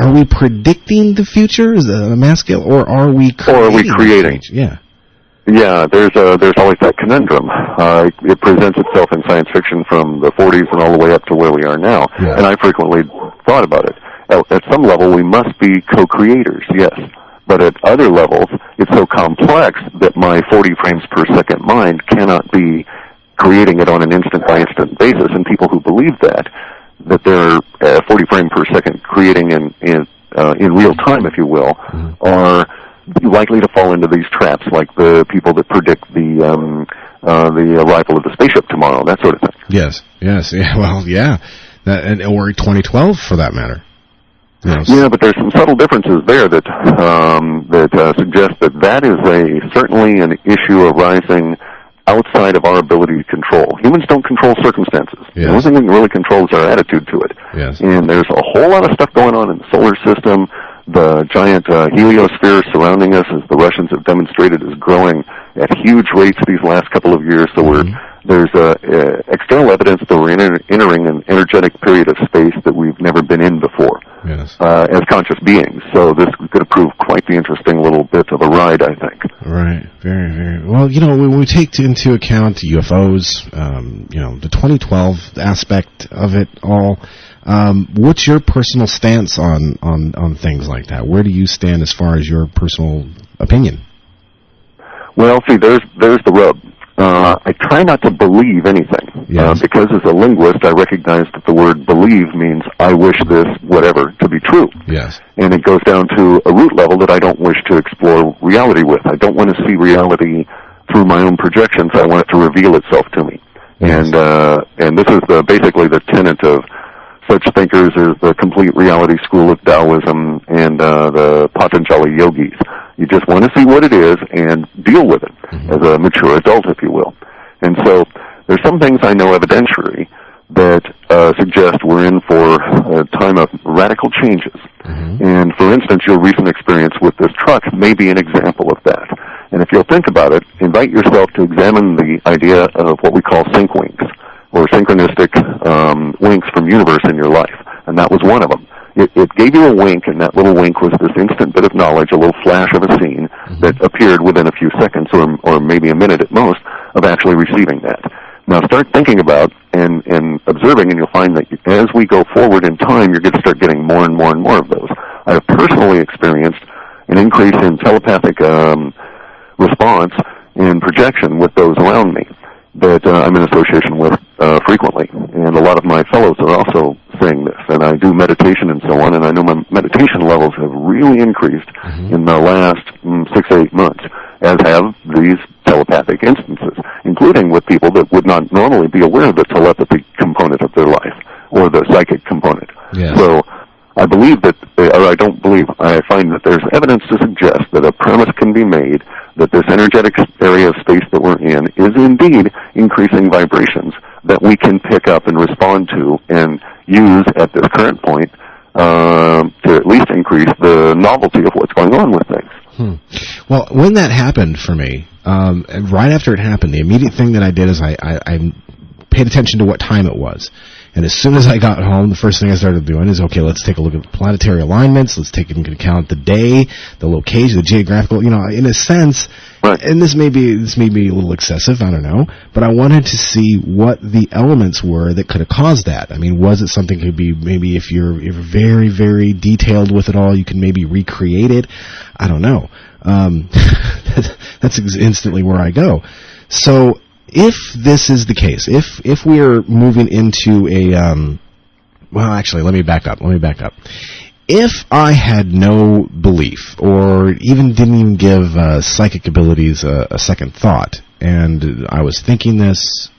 Are we predicting the future? Is that a mass scale, or are we creating? Yeah. Yeah, there's always that conundrum. It presents itself in science fiction from the 40s and all the way up to where we are now. Yeah. And I frequently thought about it. At some level, we must be co-creators, yes. But at other levels, it's so complex that my 40 frames per second mind cannot be creating it on an instant-by-instant basis. And people who believe that they're 40 frame per second creating in real time, if you will, are likely to fall into these traps, like the people that predict the arrival of the spaceship tomorrow, that sort of thing. Yes, yeah, well, yeah, or 2012 for that matter. Yes. Yeah, but there's some subtle differences there that suggest that is certainly an issue arising outside of our ability to control. Humans don't control circumstances. Yes. The only thing we can really control is our attitude to it. Yes. And there's a whole lot of stuff going on in the solar system. The giant heliosphere surrounding us, as the Russians have demonstrated, is growing at huge rates these last couple of years. So there's external evidence that we're entering an energetic period of space that we've never been in before. Yes. As conscious beings. So this is going to prove quite the interesting little bit of a ride, I think. Right. Very, very. Well, when we take into account UFOs, the 2012 aspect of it all, what's your personal stance on things like that? Where do you stand as far as your personal opinion? Well, see, there's the rub. I try not to believe anything, because as a linguist, I recognize that the word believe means I wish this, whatever, to be true. Yes. And it goes down to a root level that I don't wish to explore reality with. I don't want to see reality through my own projections. I want it to reveal itself to me. Yes. And this is basically the tenet of such thinkers as the Complete Reality School of Taoism and the Patanjali yogis. You just want to see what it is and deal with it as a mature adult, if you will. And so there's some things I know evidentiary that suggest we're in for a time of radical changes. And for instance, your recent experience with this truck may be an example of that. And if you'll think about it, invite yourself to examine the idea of what we call sync winks, or synchronistic winks from universe in your life. And that was one of them. It gave you a wink, and that little wink was this instant bit of knowledge, a little flash of a scene that appeared within a few seconds, or maybe a minute at most, of actually receiving that. Now start thinking about and observing, and you'll find that as we go forward in time, you're going to start getting more and more and more of those. I have personally experienced an increase in telepathic response and projection with those around me that I'm in association with frequently. And a lot of my fellows are also saying this. And I do meditation and so on, and I know my meditation levels have really increased in the last 6 to 8 months, as have these telepathic instances, including with people that would not normally be aware of the telepathy component of their life, or the psychic component. Yeah. So I believe that, or I don't believe, I find that there's evidence to suggest that a premise can be made that this energetic area of space that we're in is indeed increasing vibrations that we can pick up and respond to and use at this current point to at least increase the novelty of what's going on with things. Well, when that happened for me, right after it happened, the immediate thing that I did is I paid attention to what time it was. And as soon as I got home, the first thing I started doing is, okay, let's take a look at the planetary alignments. Let's take into account the day, the location, the geographical, in a sense, right. And this may be a little excessive, I don't know, but I wanted to see what the elements were that could have caused that. I mean, was it something could be, maybe if you're very, very detailed with it all, you can maybe recreate it. I don't know. That's instantly where I go. So, if this is the case, if we are moving into a, well, actually, let me back up. If I had no belief, or didn't even give psychic abilities a second thought, and I was thinking this,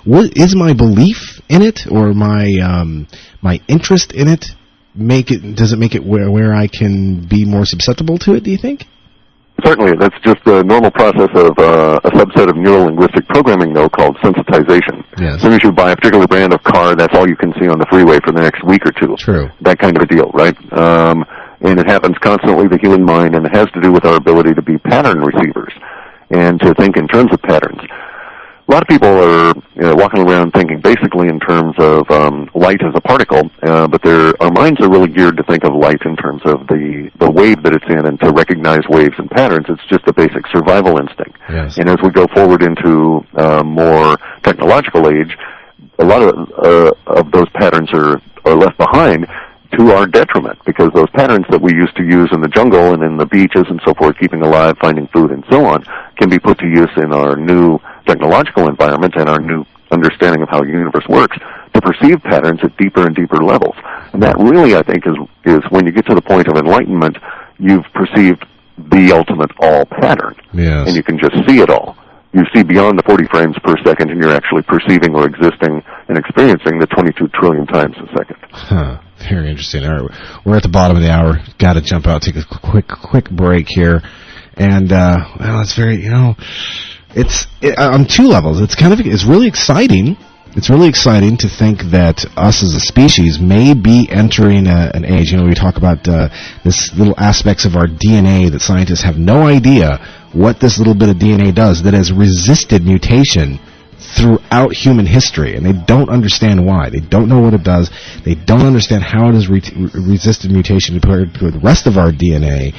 what is my belief in it, or my interest in it, does it make it where I can be more susceptible to it, do you think? Certainly, that's just the normal process of a subset of neuro-linguistic programming, though, called sensitization. Yes. As soon as you buy a particular brand of car, that's all you can see on the freeway for the next week or two. True. That kind of a deal, right? And it happens constantly, the human mind, and it has to do with our ability to be pattern receivers and to think in terms of patterns. a lot of people are walking around thinking basically in terms of light as a particle, but our minds are really geared to think of light in terms of the wave that it's in, and to recognize waves and patterns. It's just a basic survival instinct. Yes. And as we go forward into more technological age, a lot of those patterns are left behind to our detriment, because those patterns that we used to use in the jungle and in the beaches and so forth, keeping alive, finding food, and so on, can be put to use in our new technological environment and our new understanding of how the universe works to perceive patterns at deeper and deeper levels. And that really, I think, is when you get to the point of enlightenment, you've perceived the ultimate all pattern. Yes. And you can just see it all. You see beyond the 40 frames per second, and you're actually perceiving or existing and experiencing the 22 trillion times a second. Huh. Very interesting. All right, we're at the bottom of the hour. Got to jump out, take a quick break here, and well, it's very, it's on two levels. It's really exciting. It's really exciting to think that us as a species may be entering an age. We talk about this little aspects of our DNA that scientists have no idea what this little bit of DNA does, that has resisted mutation throughout human history, and they don't understand why. They don't know what it does. They don't understand how it has resisted mutation compared to the rest of our DNA.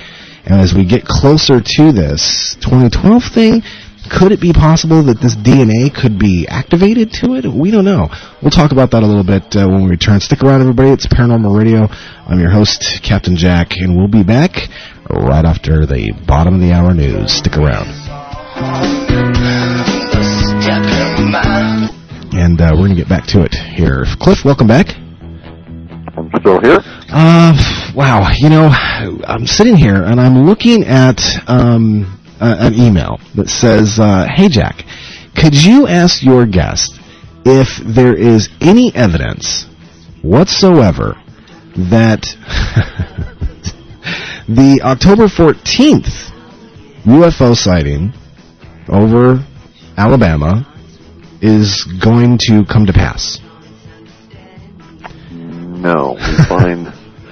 And as we get closer to this 2012 thing, could it be possible that this DNA could be activated to it? We don't know. We'll talk about that a little bit when we return. Stick around, everybody. It's Paranormal Radio. I'm your host, Captain Jack, and we'll be back right after the bottom of the hour news. Stick around. And we're going to get back to it here. Cliff, welcome back. I'm still here. Wow. I'm sitting here and I'm looking at an email that says, "Hey Jack, could you ask your guest if there is any evidence whatsoever that the October 14th UFO sighting over Alabama is going to come to pass?" No,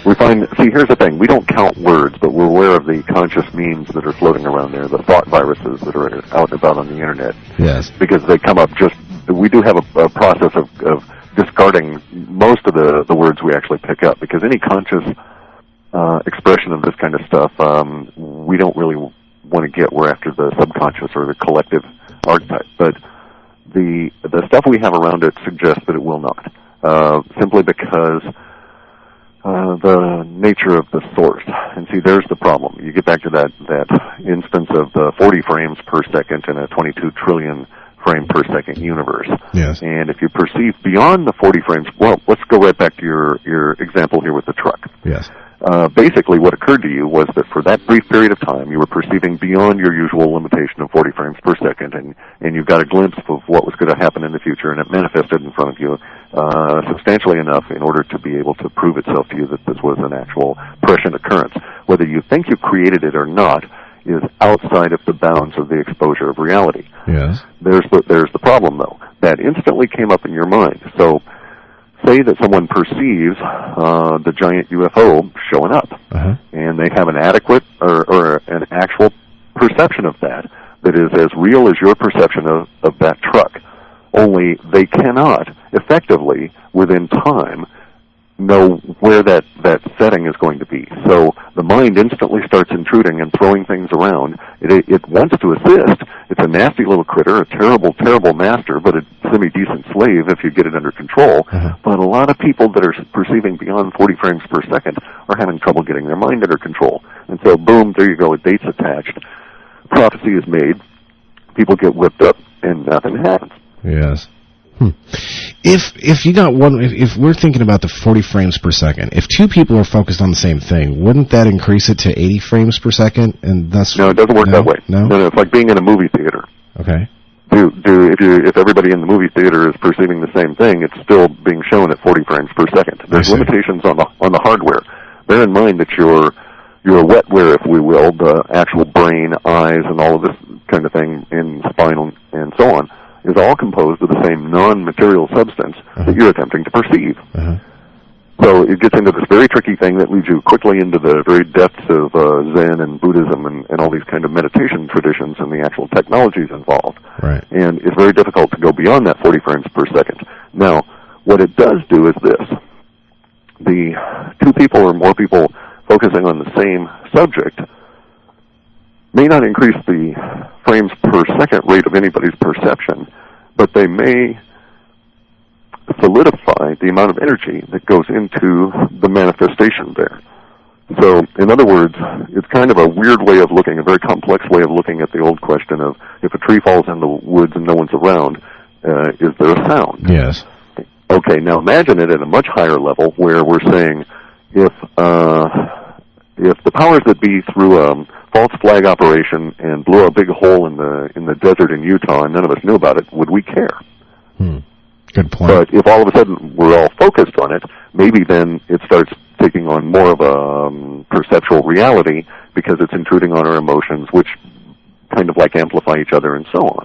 we find, see, here's the thing. We don't count words, but we're aware of the conscious memes that are floating around there, the thought viruses that are out and about on the internet. Yes. Because they come up we do have a process of discarding most of the words we actually pick up, because any conscious expression of this kind of stuff, we don't really want to get. We're after the subconscious or the collective archetype. But the stuff we have around it suggests that it will not. Simply because the nature of the source. And see, there's the problem. You get back to that instance of the 40 frames per second in a 22 trillion frame per second universe. Yes. And if you perceive beyond the 40 frames, well, let's go right back to your example here with the truck. Yes. Basically, what occurred to you was that for that brief period of time, you were perceiving beyond your usual limitation of 40 frames per second, and you got a glimpse of what was going to happen in the future, and it manifested in front of you substantially enough in order to be able to prove itself to you that this was an actual prescient occurrence. Whether you think you created it or not is outside of the bounds of the exposure of reality. Yes. There's the problem, though. That instantly came up in your mind. So, say that someone perceives the giant UFO showing up, and they have an adequate or an actual perception of that is as real as your perception of that truck. Only they cannot effectively, within time, know where that setting is going to be. So the mind instantly starts intruding and throwing things around. It wants to assist. It's a nasty little critter, a terrible, terrible master, but a semi-decent slave if you get it under control. But a lot of people that are perceiving beyond 40 frames per second are having trouble getting their mind under control. And so, boom, there you go, a date's attached. Prophecy is made. People get whipped up, and nothing happens. Yes. If you got if we're thinking about the 40 frames per second, if two people are focused on the same thing, wouldn't that increase it to 80 frames per second? And thus, no, it doesn't work that way. No, it's like being in a movie theater. Okay. If everybody in the movie theater is perceiving the same thing, it's still being shown at 40 frames per second. There's limitations on the hardware. Bear in mind that your wetware, if we will, the actual brain, eyes, and all of this kind of thing in spinal and so on, is all composed of the same non-material substance that you're attempting to perceive. So it gets into this very tricky thing that leads you quickly into the very depths of Zen and Buddhism and all these kind of meditation traditions and the actual technologies involved. Right. And it's very difficult to go beyond that 40 frames per second. Now, what it does do is this. The two people or more people focusing on the same subject may not increase the frames per second rate of anybody's perception, but they may solidify the amount of energy that goes into the manifestation there. So, in other words, it's kind of a weird way of looking, a very complex way of looking at the old question of if a tree falls in the woods and no one's around, is there a sound? Yes. Okay, now imagine it at a much higher level where we're saying if the powers that be threw a false flag operation and blew a big hole in the desert in Utah and none of us knew about it, would we care? Good point. But if all of a sudden we're all focused on it, maybe then it starts taking on more of a perceptual reality because it's intruding on our emotions, which kind of like amplify each other and so on.